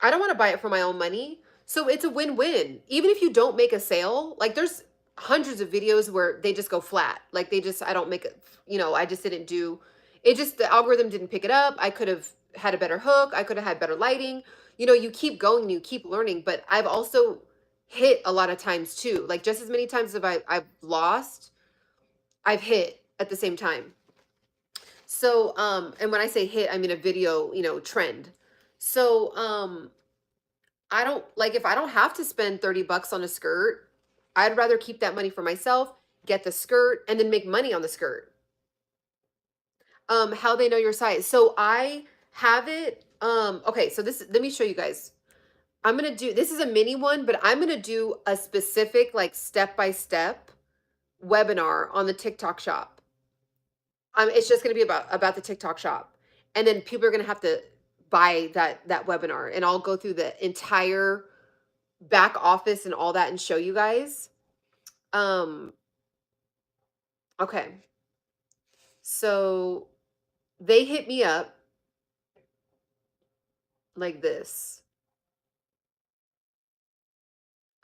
I don't want to buy it for my own money. So it's a win-win. Even if you don't make a sale, like there's hundreds of videos where they just go flat. Like they just, I don't make it, I just didn't do it, just the algorithm didn't pick it up. I could have had a better hook. I could have had better lighting. You keep going and you keep learning, but I've also hit a lot of times too. Like just as many times as I've lost, I've hit at the same time. So, and when I say hit, I mean a video, trend. So, I don't like if I don't have to spend 30 bucks on a skirt, I'd rather keep that money for myself, get the skirt, and then make money on the skirt. How they know your size. So I have it. Okay, so this let me show you guys. I'm gonna do this is a mini one, but I'm gonna do a specific like step-by-step webinar on the TikTok shop. It's just gonna be about the TikTok shop. And then people are gonna have to buy that webinar and I'll go through the entire back office and all that and show you guys. Um, okay. So they hit me up like this.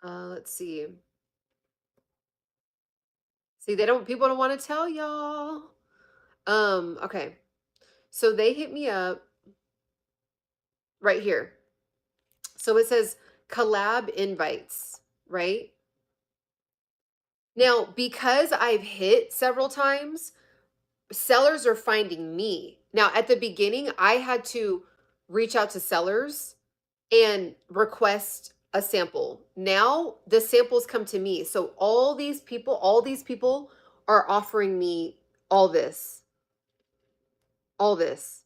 Let's see. See, people don't want to tell y'all. Okay. So they hit me up right here. So it says collab invites, right? Now, because I've hit several times, sellers are finding me. Now, at the beginning, I had to reach out to sellers and request a sample. Now, the samples come to me. So all these people are offering me all this, all this,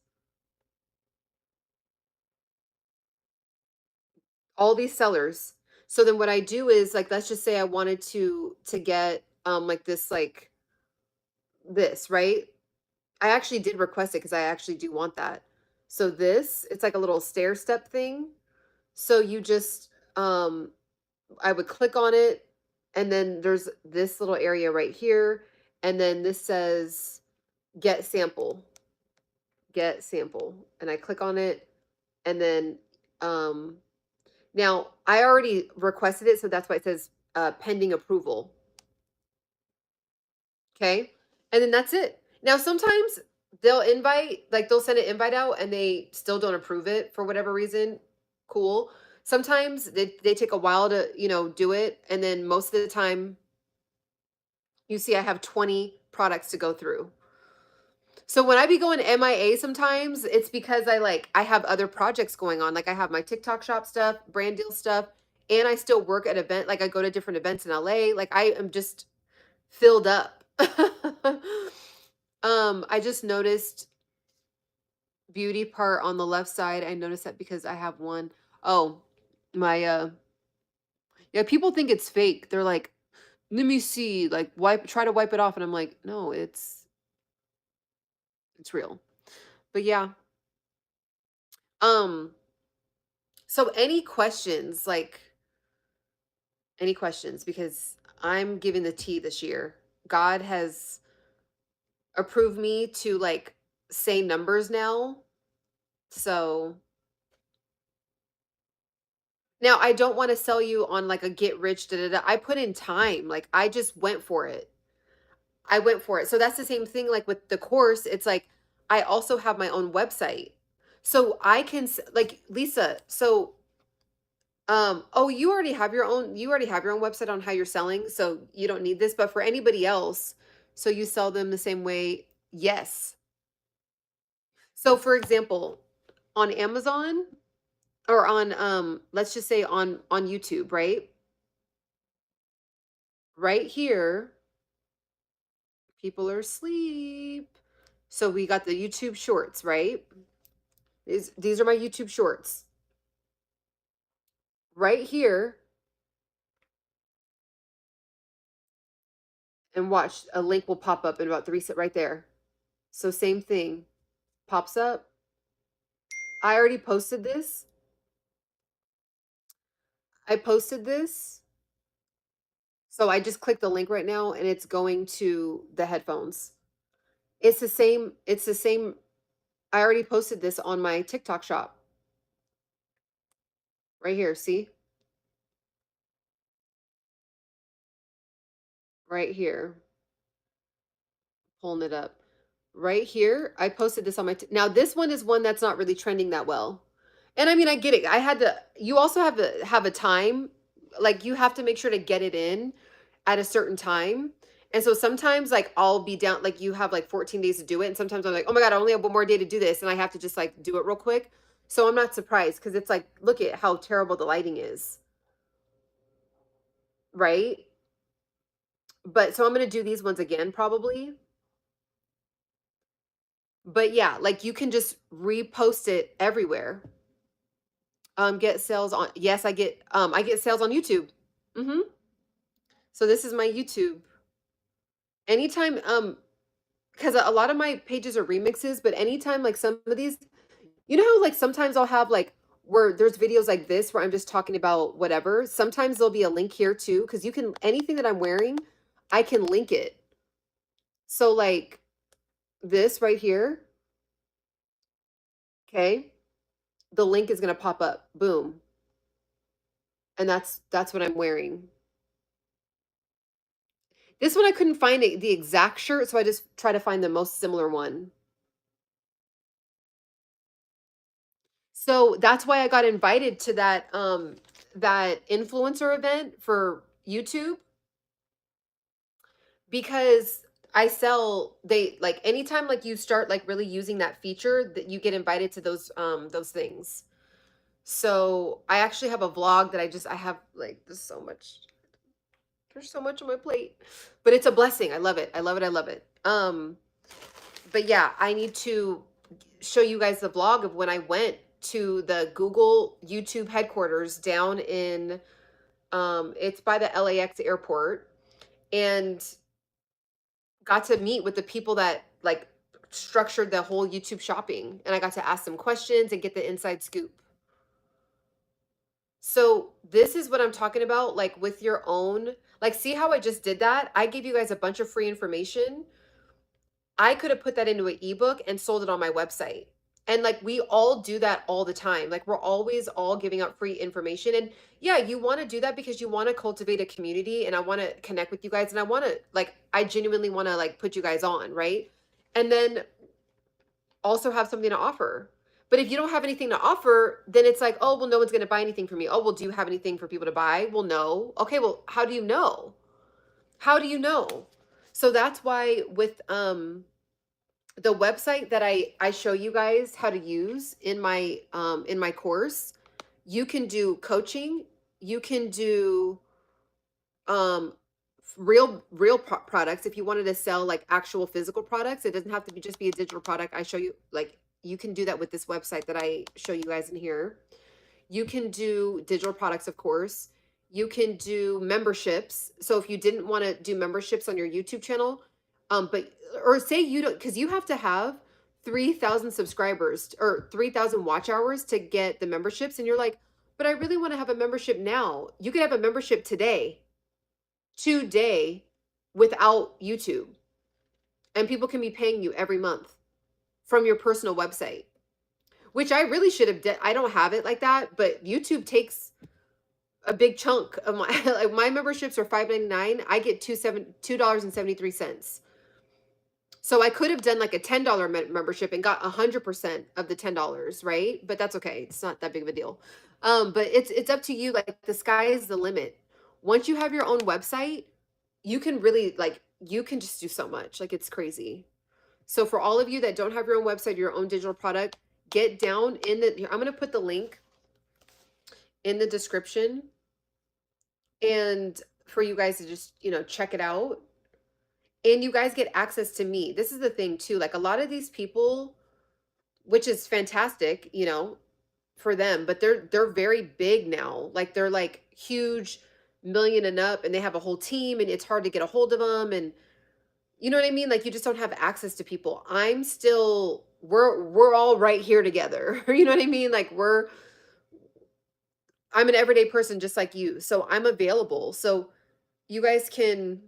all these sellers. So then what I do is like let's just say I wanted to get like this, right? I actually did request it because I actually do want that. So this, it's like a little stair step thing. So you just I would click on it and then there's this little area right here and then this says get sample, get sample and I click on it and then um now I already requested it so that's why it says pending approval. Okay? And then that's it. Now sometimes they'll send an invite out and they still don't approve it for whatever reason. Cool. Sometimes they take a while to, do it. And then most of the time, you see I have 20 products to go through. So when I be going MIA sometimes, it's because I have other projects going on. Like I have my TikTok shop stuff, brand deal stuff, and I still work at event. Like I go to different events in LA. Like I am just filled up. I just noticed beauty part on the left side. I noticed that because I have one. Oh, my yeah, people think it's fake. They're like, let me see, like try to wipe it off. And I'm like, no, it's real. But yeah. Um, so any questions, because I'm giving the tea this year. God has approved me to like say numbers now. So now I don't want to sell you on like a get rich da da da. I put in time. Like I just went for it. I went for it. So that's the same thing like with the course. It's like I also have my own website. So I can like Lisa, so oh you already have your own website on how you're selling, so you don't need this, but for anybody else, so you sell them the same way. Yes. So for example, on Amazon or on let's just say on YouTube, right? Right here, people are asleep. So we got the YouTube shorts, right? These are my YouTube shorts. Right here, and watch, a link will pop up in about 3 right there. So same thing. Pops up. I already posted this. I posted this. So I just click the link right now and it's going to the headphones. It's the same. I already posted this on my TikTok shop. Right here, see? Right here. Pulling it up. Right here, I posted this on my now this one is one that's not really trending that well. And I mean, I get it. I had to you also have to have a time, like you have to make sure to get it in at a certain time. And so sometimes like I'll be down like you have like 14 days to do it and sometimes I'm like, "Oh my god, I only have one more day to do this." And I have to just like do it real quick. So I'm not surprised cuz it's like look at how terrible the lighting is, right? But so I'm going to do these ones again probably. But yeah, like you can just repost it everywhere. Get sales on yes, I get sales on YouTube. Mhm. So this is my YouTube. Anytime cuz a lot of my pages are remixes, but anytime like some of these you know how like sometimes I'll have like where there's videos like this where I'm just talking about whatever. Sometimes there'll be a link here too cuz you can anything that I'm wearing, I can link it. So like this right here, okay? The link is going to pop up. Boom. And that's what I'm wearing. This one I couldn't find the exact shirt, so I just try to find the most similar one. So that's why I got invited to that influencer event for YouTube because I sell they like anytime like you start like really using that feature that you get invited to those things. So I actually have a vlog that I have like there's so much on my plate. But it's a blessing. I love it. I love it. I love it. But yeah, I need to show you guys the vlog of when I went to the Google YouTube headquarters down in it's by the LAX airport and got to meet with the people that like structured the whole YouTube shopping and I got to ask them questions and get the inside scoop. So this is what I'm talking about like with your own like see how I just did that? I gave you guys a bunch of free information. I could have put that into an ebook and sold it on my website. And like we all do that all the time. Like we're always all giving out free information. And yeah, you want to do that because you want to cultivate a community and I want to connect with you guys and I want to like I genuinely want to like put you guys on, right? And then also have something to offer. But if you don't have anything to offer, then it's like, oh, well, no one's going to buy anything from me. Oh, well, do you have anything for people to buy? Well, no. Okay, well, how do you know? How do you know? So that's why with the website that I show you guys how to use in my course, you can do coaching, you can do products if you wanted to sell like actual physical products. It doesn't have to be just be a digital product. I show you like you can do that with this website that I show you guys in here. You can do digital products, of course. You can do memberships. So if you didn't want to do memberships on your YouTube channel, but or say you don't, because you have to have 3,000 subscribers or 3,000 watch hours to get the memberships, and you're like, but I really want to have a membership now. You could have a membership today, without YouTube, and people can be paying you every month from your personal website, which I really should have done. I don't have it like that, but YouTube takes a big chunk of my like my memberships are $5.99. I get $2.73. So I could have done like a $10 membership and got 100% of the $10, right? But that's okay. It's not that big of a deal. But it's up to you. Like the sky is the limit. Once you have your own website, you can really like you can just do so much. Like it's crazy. So for all of you that don't have your own website, your own digital product, get down in the I'm going to put the link in the description and for you guys to just, check it out. And you guys get access to me. This is the thing too. Like a lot of these people, which is fantastic, for them, but they're very big now. Like they're like huge million and up and they have a whole team and it's hard to get a hold of them and you know what I mean? Like you just don't have access to people. I'm still we're all right here together. You know what I mean? Like I'm an everyday person just like you. So I'm available. So you guys can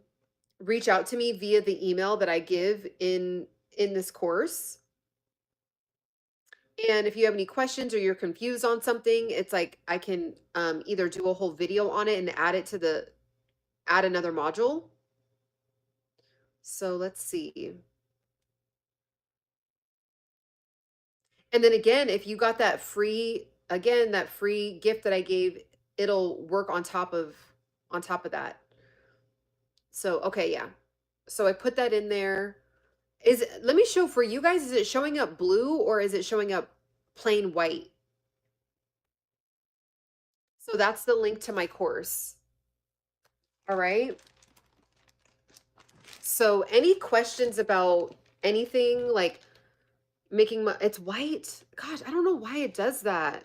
reach out to me via the email that I give in this course. And if you have any questions or you're confused on something, it's like I can either do a whole video on it and add it to add another module. So let's see. And then again, if you got that free, again, that free gift that I gave, it'll work on top of that. So, okay, yeah. So I put that in there. Let me show for you guys, is it showing up blue or is it showing up plain white? So that's the link to my course. All right. So any questions about anything like making my, it's white. Gosh, I don't know why it does that.